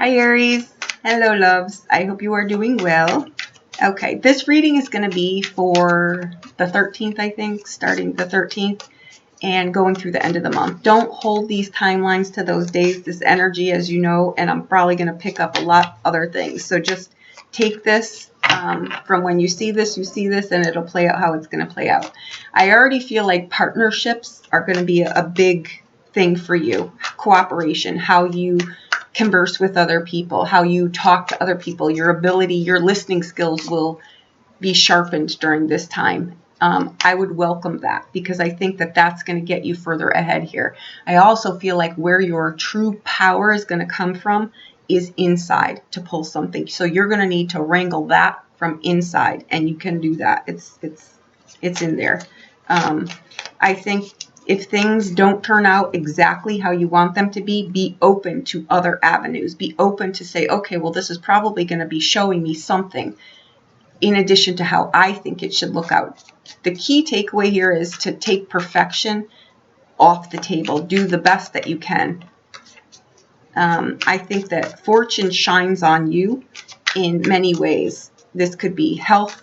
Hi Aries. Hello loves. I hope you are doing well. Okay, this reading is going to be for the 13th, I think, starting the 13th and going through the end of the month. Don't hold these timelines to those days, this energy, as you know, and I'm probably going to pick up a lot other things. So just take this from when you see this, and it'll play out how it's going to play out. I already feel like partnerships are going to be a big thing for you. Cooperation, how you converse with other people, how you talk to other people, your ability, your listening skills will be sharpened during this time. I would welcome that because I think that that's going to get you further ahead here. I also feel like where your true power is going to come from is inside to pull something. So you're going to need to wrangle that from inside, and you can do that. It's in there. I think if things don't turn out exactly how you want them to be open to other avenues. Be open to say, okay, well, this is probably going to be showing me something in addition to how I think it should look out. The key takeaway here is to take perfection off the table. Do the best that you can. I think that fortune shines on you in many ways. This could be health.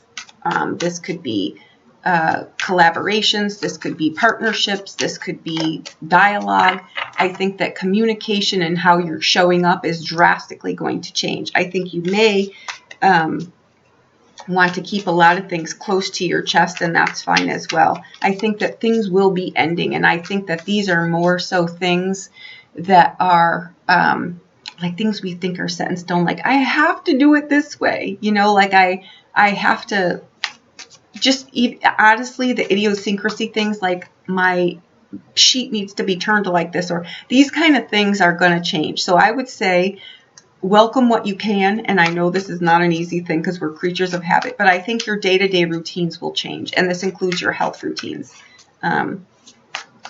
This could be collaborations. This could be partnerships. This could be dialogue. I think that communication and how you're showing up is drastically going to change. I think you may want to keep a lot of things close to your chest, and that's fine as well. I think that things will be ending, and I think that these are more so things that are like things we think are set in stone. Like, I have to do it this way, you know, like I have to just eat. Honestly, the idiosyncrasy things like my sheet needs to be turned to like this, or these kind of things are going to change. So I would say welcome what you can. And I know this is not an easy thing because we're creatures of habit, but I think your day-to-day routines will change. And this includes your health routines. And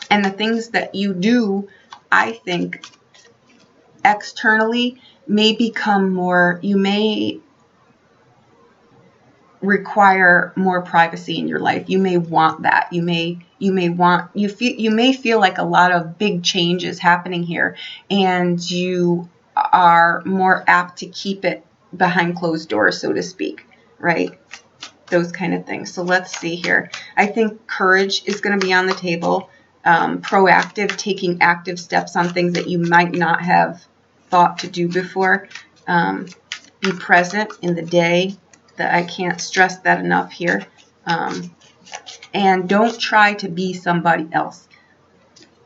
the things that you do, I think, externally may become more, you may require more privacy in your life. You may want that. You may feel like a lot of big change is happening here, and you are more apt to keep it behind closed doors, so to speak, right? Those kind of things. So let's see here. I think courage is going to be on the table. Proactive, taking active steps on things that you might not have thought to do before. Be present in the day. That I can't stress that enough here. And don't try to be somebody else.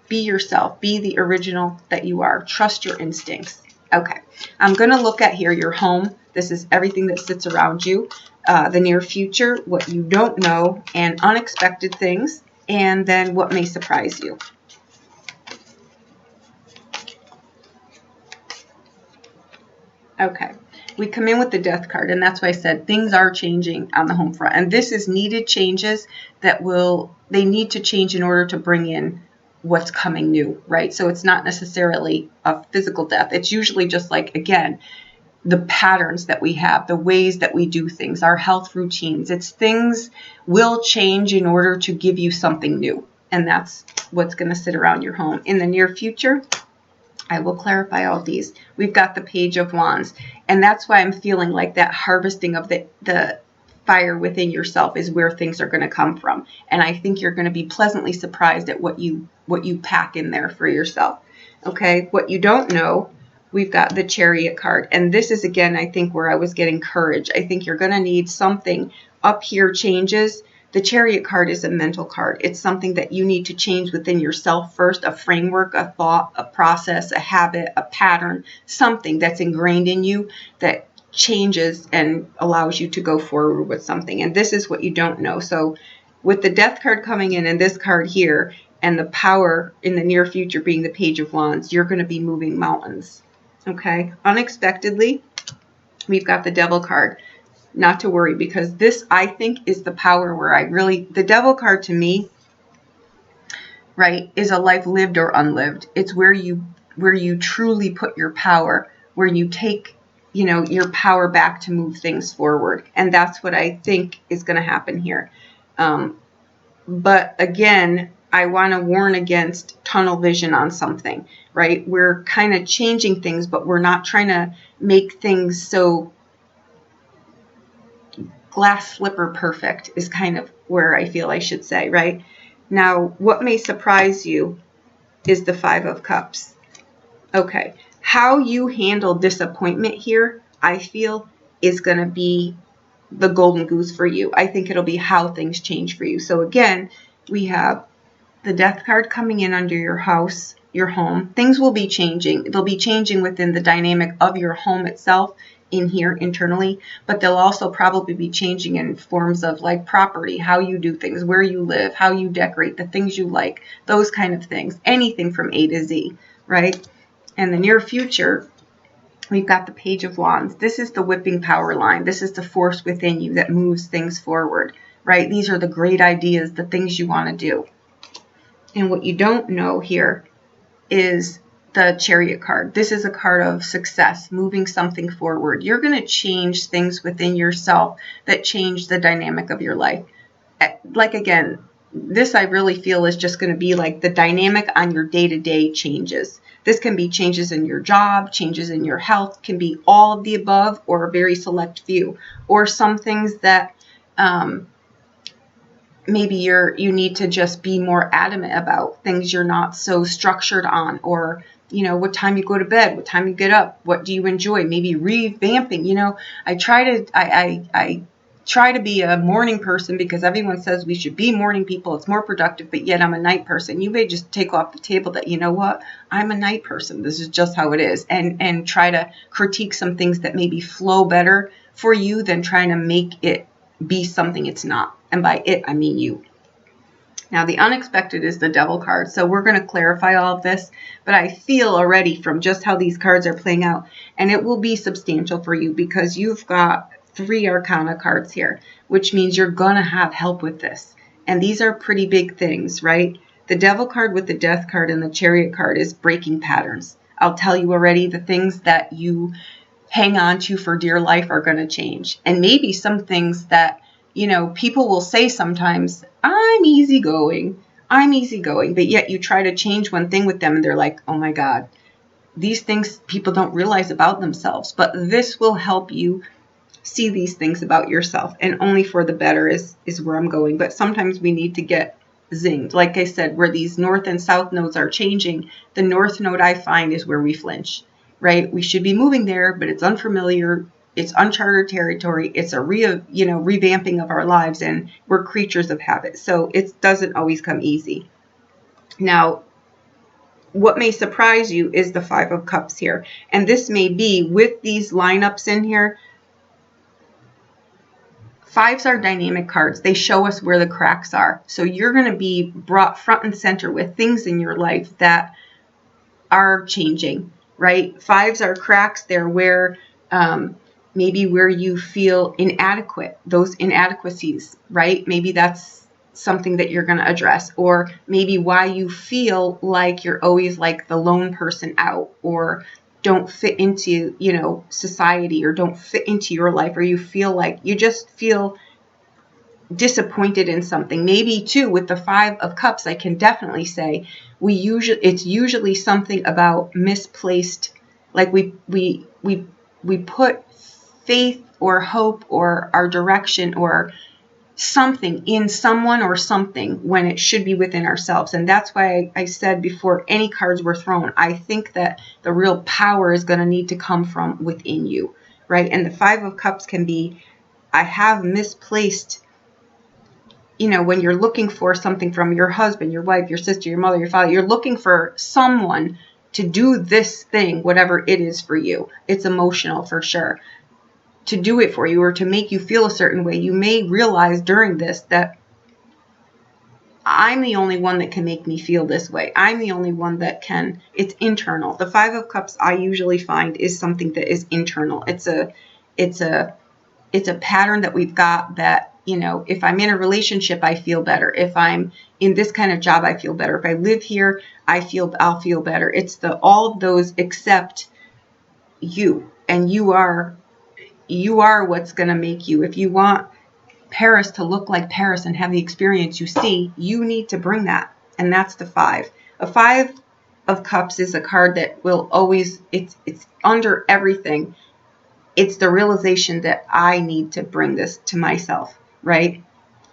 Be yourself. Be the original that you are. Trust your instincts. Okay, I'm going to look at here your home. This is everything that sits around you. The near future, what you don't know, and unexpected things, and then what may surprise you. Okay, we come in with the Death card, and that's why I said things are changing on the home front. And this is needed changes that they need to change in order to bring in what's coming new, right? So it's not necessarily a physical death. It's usually just like, again, the patterns that we have, the ways that we do things, our health routines. It's things will change in order to give you something new. And that's what's going to sit around your home. In the near future, I will clarify all these. We've got the Page of Wands. And that's why I'm feeling like that harvesting of the fire within yourself is where things are going to come from. And I think you're going to be pleasantly surprised at what you pack in there for yourself. Okay, what you don't know, we've got the Chariot card. And this is, again, I think where I was getting courage. I think you're going to need something up here changes. The Chariot card is a mental card. It's something that you need to change within yourself first, a framework, a thought, a process, a habit, a pattern, something that's ingrained in you that changes and allows you to go forward with something. And this is what you don't know. So with the Death card coming in and this card here and the power in the near future being the Page of Wands, you're going to be moving mountains. Okay. Unexpectedly, we've got the Devil card. Not to worry, because this, I think, is the power where the Devil card to me, right, is a life lived or unlived. It's where you truly put your power, where you take, your power back to move things forward. And that's what I think is going to happen here. But again, I want to warn against tunnel vision on something, right? We're kind of changing things, but we're not trying to make things so glass slipper perfect is kind of where I feel I should say, right? Now, what may surprise you is the Five of Cups. Okay, how you handle disappointment here, I feel, is going to be the golden goose for you. I think it'll be how things change for you. So again, we have the Death card coming in under your house, your home. Things will be changing. They'll be changing within the dynamic of your home itself in here internally, but they'll also probably be changing in forms of like property, how you do things, where you live, how you decorate, the things you like, those kind of things, anything from A to Z, right? And the near future, we've got the Page of Wands. This is the whipping power line. This is the force within you that moves things forward, right? These are the great ideas, the things you want to do. And what you don't know here is the Chariot card. This is a card of success, moving something forward. You're going to change things within yourself that change the dynamic of your life. Like, again, this I really feel is just going to be like the dynamic on your day-to-day changes. This can be changes in your job, changes in your health, can be all of the above or a very select few, or some things that maybe you need to just be more adamant about, things you're not so structured on, or what time you go to bed, what time you get up, what do you enjoy, maybe revamping. I try to be a morning person because everyone says we should be morning people, it's more productive, but yet I'm a night person. You may just take off the table that, I'm a night person, this is just how it is, and try to critique some things that maybe flow better for you than trying to make it be something it's not. And by it, I mean you. Now, the unexpected is the Devil card. So we're going to clarify all of this, but I feel already from just how these cards are playing out, and it will be substantial for you because you've got 3 Arcana cards here, which means you're going to have help with this. And these are pretty big things, right? The Devil card with the Death card and the Chariot card is breaking patterns. I'll tell you already, the things that you hang on to for dear life are going to change. And maybe some things that people will say sometimes, I'm easygoing, but yet you try to change one thing with them and they're like, oh my God, these things people don't realize about themselves. But this will help you see these things about yourself, and only for the better is where I'm going. But sometimes we need to get zinged. Like I said, where these north and south nodes are changing, the north node I find is where we flinch, right? We should be moving there, but it's unfamiliar. It's uncharted territory. It's a revamping of our lives, and we're creatures of habit. So it doesn't always come easy. Now, what may surprise you is the Five of Cups here. And this may be with these lineups in here. Fives are dynamic cards. They show us where the cracks are. So you're going to be brought front and center with things in your life that are changing, right? Fives are cracks. They're where maybe where you feel inadequate, those inadequacies, right? Maybe that's something that you're going to address, or maybe why you feel like you're always like the lone person out, or don't fit into, society, or don't fit into your life, or you feel like you just feel disappointed in something. Maybe too with the Five of Cups, I can definitely say it's usually something about misplaced, like we put faith or hope or our direction or something in someone or something when it should be within ourselves. And that's why I said before any cards were thrown, I think that the real power is going to need to come from within you, right? And the Five of Cups can be, I have misplaced, when you're looking for something from your husband, your wife, your sister, your mother, your father, you're looking for someone to do this thing, whatever it is for you. It's emotional for sure. To do it for you or to make you feel a certain way, you may realize during this that I'm the only one that can make me feel this way. I'm the only one that can. It's internal. The Five of Cups I usually find is something that is internal. It's a pattern that we've got that, if I'm in a relationship, I feel better. If I'm in this kind of job, I feel better. If I live here, I'll feel better. It's all of those except you, and you are what's going to make you. If you want Paris to look like Paris and have the experience you see, you need to bring that. and that's the 5. A 5 of Cups is a card that will always, it's under everything. It's the realization that I need to bring this to myself, right?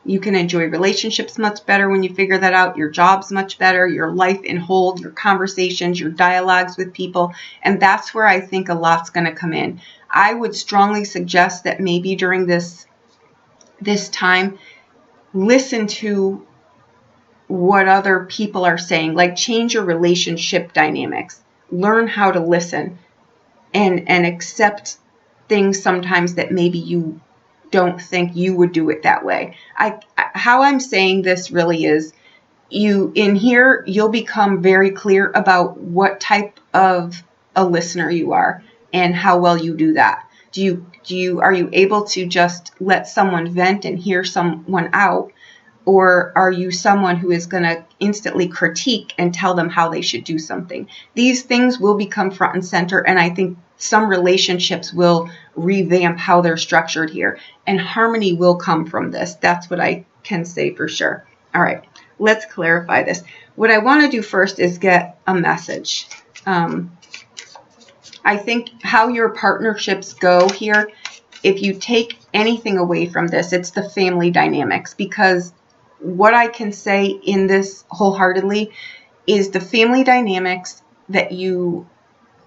You can enjoy relationships much better when you figure that out. Your job's much better, your life in whole, your conversations, your dialogues with people. And that's where I think a lot's going to come in. I would strongly suggest that maybe during this time, listen to what other people are saying, like change your relationship dynamics. Learn how to listen and accept things sometimes that maybe you don't think you would do it that way. How I'm saying this really is, you in here, you'll become very clear about what type of a listener you are and how well you do that. Are you able to just let someone vent and hear someone out? Or are you someone who is going to instantly critique and tell them how they should do something? These things will become front and center, and I think some relationships will revamp how they're structured here. And harmony will come from this. That's what I can say for sure. All right, let's clarify this. What I want to do first is get a message. I think how your partnerships go here, if you take anything away from this, it's the family dynamics, because what I can say in this wholeheartedly is the family dynamics that you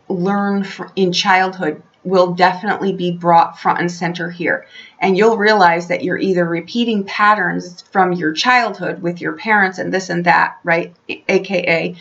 learn in childhood will definitely be brought front and center here. And you'll realize that you're either repeating patterns from your childhood with your parents and this and that, right? AKA,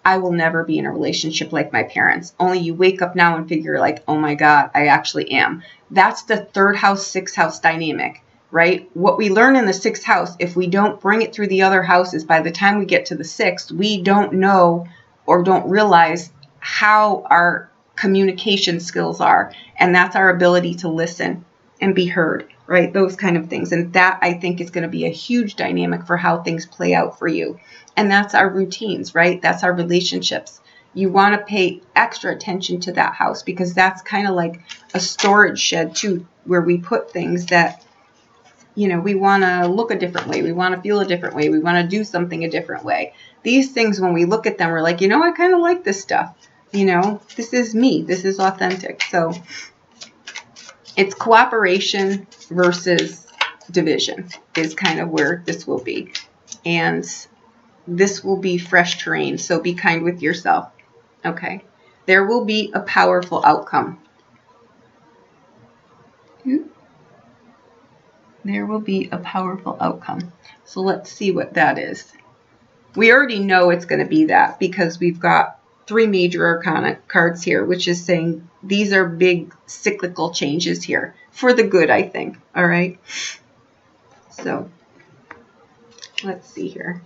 I will never be in a relationship like my parents. Only you wake up now and figure like, oh my God, I actually am. That's the 3rd house, 6th house dynamic. Right? What we learn in the 6th house, if we don't bring it through the other houses, by the time we get to the 6th, we don't know or don't realize how our communication skills are. And that's our ability to listen and be heard, right? Those kind of things. And that, I think, is going to be a huge dynamic for how things play out for you. And that's our routines, right? That's our relationships. You want to pay extra attention to that house, because that's kind of like a storage shed too, where we put things that, you know, we want to look a different way. We want to feel a different way. We want to do something a different way. These things, when we look at them, we're like, you know, I kind of like this stuff. You know, this is me. This is authentic. So it's cooperation versus division is kind of where this will be. And this will be fresh terrain. So be kind with yourself. Okay. There will be a powerful outcome. There will be a powerful outcome. So let's see what that is. We already know it's going to be that, because we've got 3 major arcana cards here, which is saying these are big cyclical changes here for the good, I think. All right. So let's see here.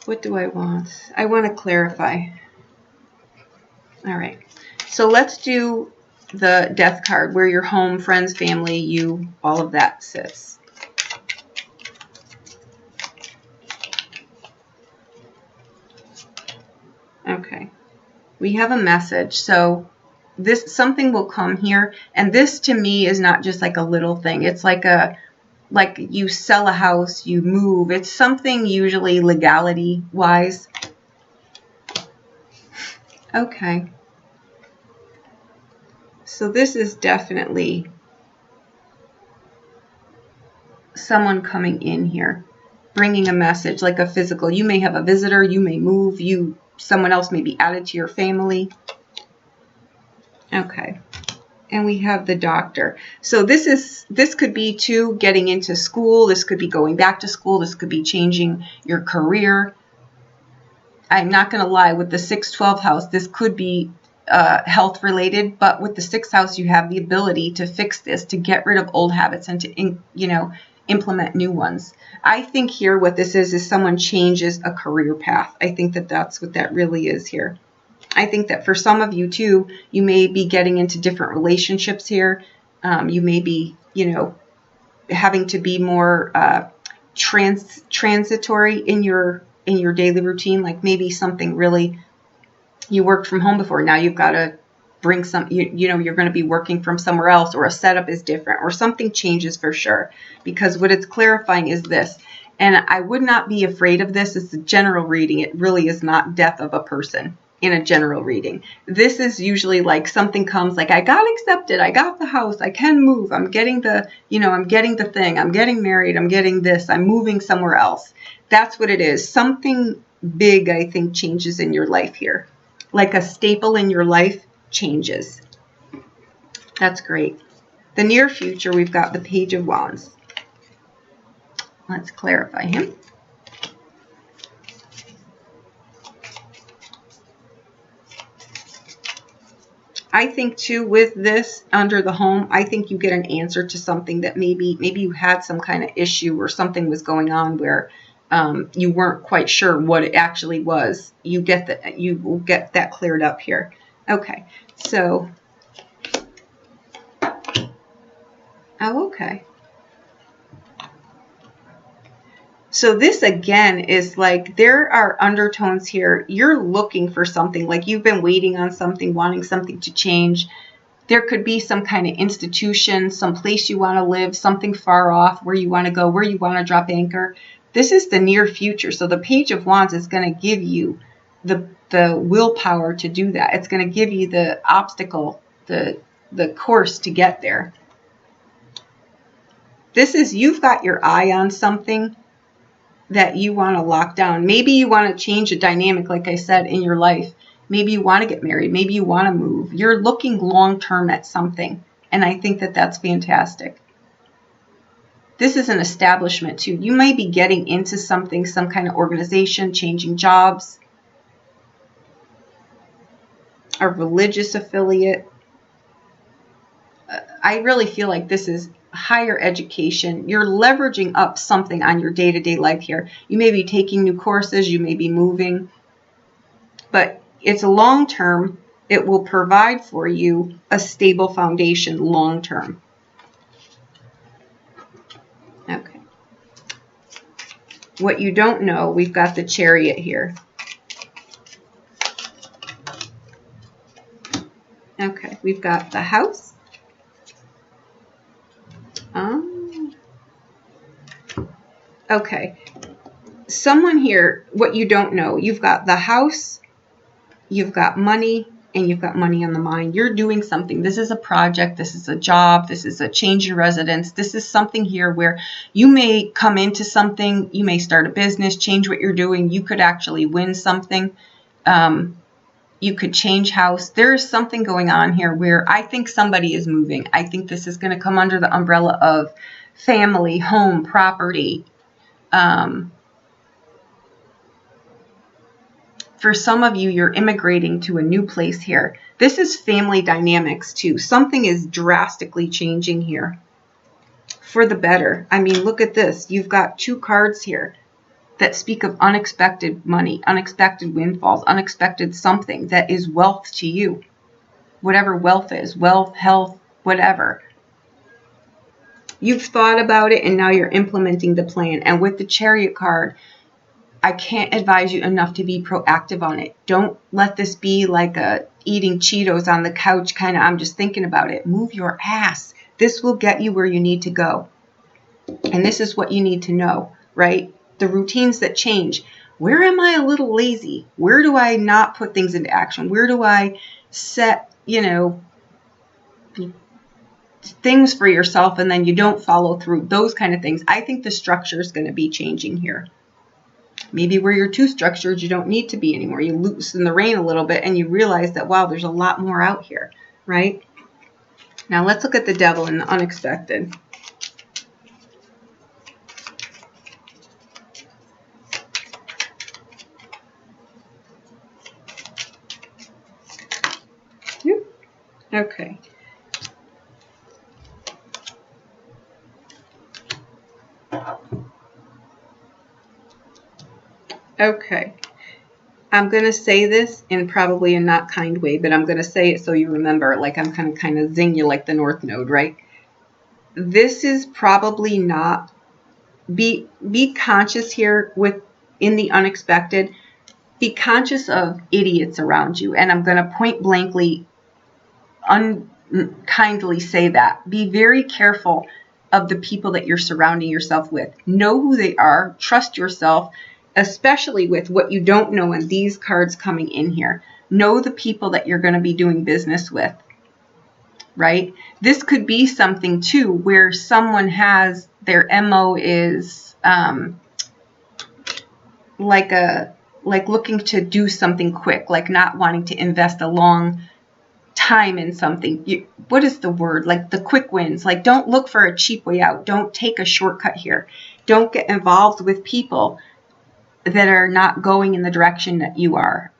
What do I want? I want to clarify. All right. So let's do the Death card, where your home, friends, family, you, all of that sits. Okay. We have a message. So this, something will come here, and this to me is not just like a little thing. It's like you sell a house, you move. It's something usually legality wise. Okay. So this is definitely someone coming in here, bringing a message, like a physical. You may have a visitor, you may move, someone else may be added to your family. Okay. And we have the Doctor. So this could be too getting into school. This could be going back to school. This could be changing your career. I'm not going to lie, with the 6-12 house, this could be health related, but with the 6th house, you have the ability to fix this, to get rid of old habits and to, implement new ones. I think here what this is someone changes a career path. I think that that's what that really is here. I think that for some of you too, you may be getting into different relationships here. You may be, having to be more transitory in your daily routine. Like maybe something really, you worked from home before, now you've got to bring some, you're going to be working from somewhere else, or a setup is different, or something changes for sure. Because what it's clarifying is this: And I would not be afraid of this. It's a general reading. It really is not death of a person in a general reading. This is usually like something comes like, I got accepted, I got the house, I can move, I'm getting the, I'm getting the thing, I'm getting married, I'm getting this, I'm moving somewhere else. That's what it is. Something big, I think, changes in your life here. Like a staple in your life changes. That's great. The near future, we've got the Page of Wands. Let's clarify him. I think too, with this under the home, I think you get an answer to something that maybe you had some kind of issue or something was going on where you weren't quite sure what it actually was. You will get that cleared up here. Okay, so okay. So this again is like there are undertones here. You're looking for something, like you've been waiting on something, wanting something to change. There could be some kind of institution, some place you want to live, something far off where you want to go, where you want to drop anchor. This is the near future. So the Page of Wands is going to give you the willpower to do that. It's going to give you the obstacle, the course to get there. This is, you've got your eye on something that you want to lock down. Maybe you want to change a dynamic, like I said, in your life. Maybe you want to get married. Maybe you want to move. You're looking long-term at something. And I think that that's fantastic. This is an establishment too. You might be getting into something, some kind of organization, changing jobs, a religious affiliate. I really feel like this is higher education. You're leveraging up something on your day-to-day life here. You may be taking new courses. You may be moving. But it's long-term. It will provide for you a stable foundation long-term. Okay. What you don't know, we've got the Chariot here. Okay, we've got the House. Okay. Someone here, what you don't know, you've got the House, you've got money, and you've got money on the mind. You're doing something. This is a project. This is a job. This is a change in residence. This is something here where you may come into something. You may start a business, change what you're doing. You could actually win something. You could change house. There is something going on here where I think somebody is moving. I think this is going to come under the umbrella of family, home, property. For some of you, you're immigrating to a new place here. This is family dynamics too. Something is drastically changing here for the better. I mean, look at this. You've got two cards here that speak of unexpected money, unexpected windfalls, unexpected something that is wealth to you. Whatever wealth is, wealth, health, whatever. You've thought about it and now you're implementing the plan. And with the Chariot card, I can't advise you enough to be proactive on it. Don't let this be like a eating Cheetos on the couch kind of, I'm just thinking about it. Move your ass. This will get you where you need to go. And this is what you need to know, right? The routines that change. Where am I a little lazy? Where do I not put things into action? Where do I set, things for yourself and then you don't follow through? Those kind of things. I think the structure is going to be changing here. Maybe where you're too structured, you don't need to be anymore. You loosen the rein a little bit and you realize that, wow, there's a lot more out here, right? Now let's look at the Devil and the unexpected. Okay. Okay. I'm going to say this in probably a not kind way, but I'm going to say it so you remember, like I'm kind of zing you like the North Node, right? This is probably not, be conscious here in the unexpected. Be conscious of idiots around you. And I'm going to point blankly, unkindly say that. Be very careful of the people that you're surrounding yourself with. Know who they are. Trust yourself, especially with what you don't know in these cards coming in here. Know the people that you're going to be doing business with, right? This could be something too where someone has their MO is like looking to do something quick, like not wanting to invest a long time in something. What is the word? Like the quick wins. Like, don't look for a cheap way out. Don't take a shortcut here. Don't get involved with people that are not going in the direction that you are.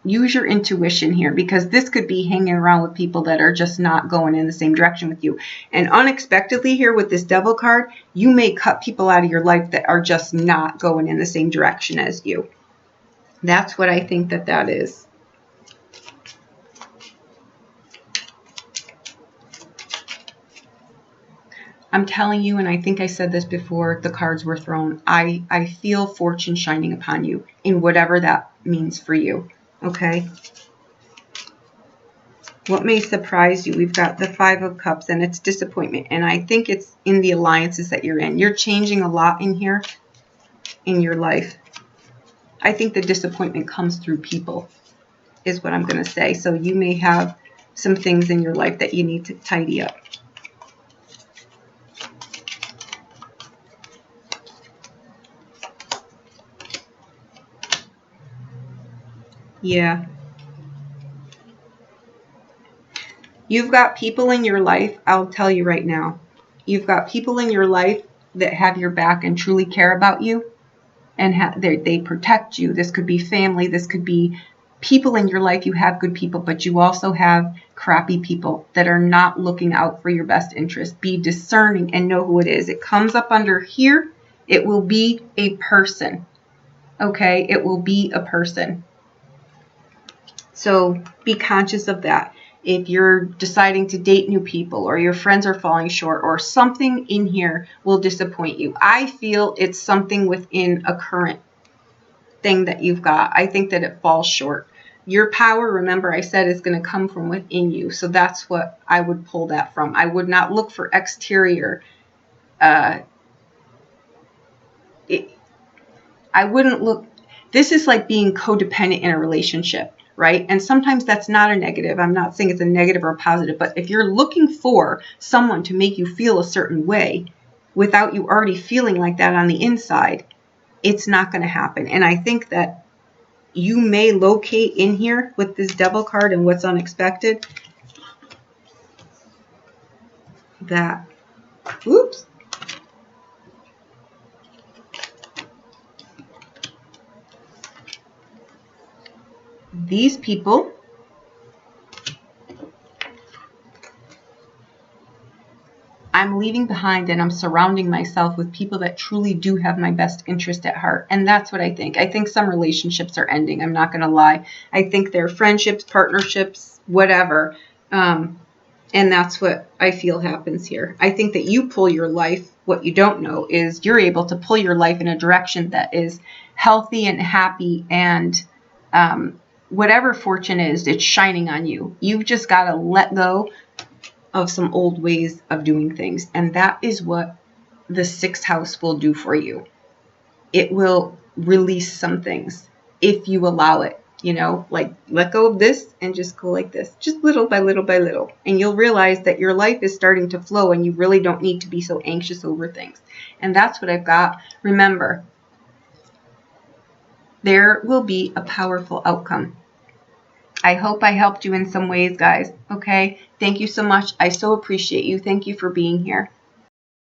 Use your intuition here, because this could be hanging around with people that are just not going in the same direction with you. And unexpectedly here with this Devil card, you may cut people out of your life that are just not going in the same direction as you. That's what I think that is. I'm telling you, and I think I said this before the cards were thrown, I feel fortune shining upon you in whatever that means for you. Okay? What may surprise you? We've got the Five of Cups, and it's disappointment. And I think it's in the alliances that you're in. You're changing a lot in here in your life. I think the disappointment comes through people, is what I'm going to say. So you may have some things in your life that you need to tidy up. Yeah. You've got people in your life, I'll tell you right now, you've got people in your life that have your back and truly care about you, and they protect you. This could be family. This could be people in your life. You have good people, but you also have crappy people that are not looking out for your best interest. Be discerning and know who it is. It comes up under here. It will be a person. Okay? It will be a person. So be conscious of that. If you're deciding to date new people, or your friends are falling short, or something in here will disappoint you, I feel it's something within a current thing that you've got. I think that it falls short. Your power, remember I said, is going to come from within you. So that's what I would pull that from. I would not look for exterior. I wouldn't look. This is like being codependent in a relationship. Right? And sometimes that's not a negative. I'm not saying it's a negative or a positive, but if you're looking for someone to make you feel a certain way without you already feeling like that on the inside, it's not going to happen. And I think that you may locate in here with this Devil card and what's unexpected that, oops, these people I'm leaving behind, and I'm surrounding myself with people that truly do have my best interest at heart. And that's what I think. I think some relationships are ending. I'm not going to lie. I think they're friendships, partnerships, whatever. And that's what I feel happens here. I think that you pull your life. What you don't know is you're able to pull your life in a direction that is healthy and happy, and whatever fortune is, it's shining on you. You've just got to let go of some old ways of doing things. And that is what the 6th house will do for you. It will release some things if you allow it, you know, like let go of this and just go like this, just little by little by little. And you'll realize that your life is starting to flow, and you really don't need to be so anxious over things. And that's what I've got. Remember, there will be a powerful outcome. I hope I helped you in some ways, guys. Okay? Thank you so much. I so appreciate you. Thank you for being here.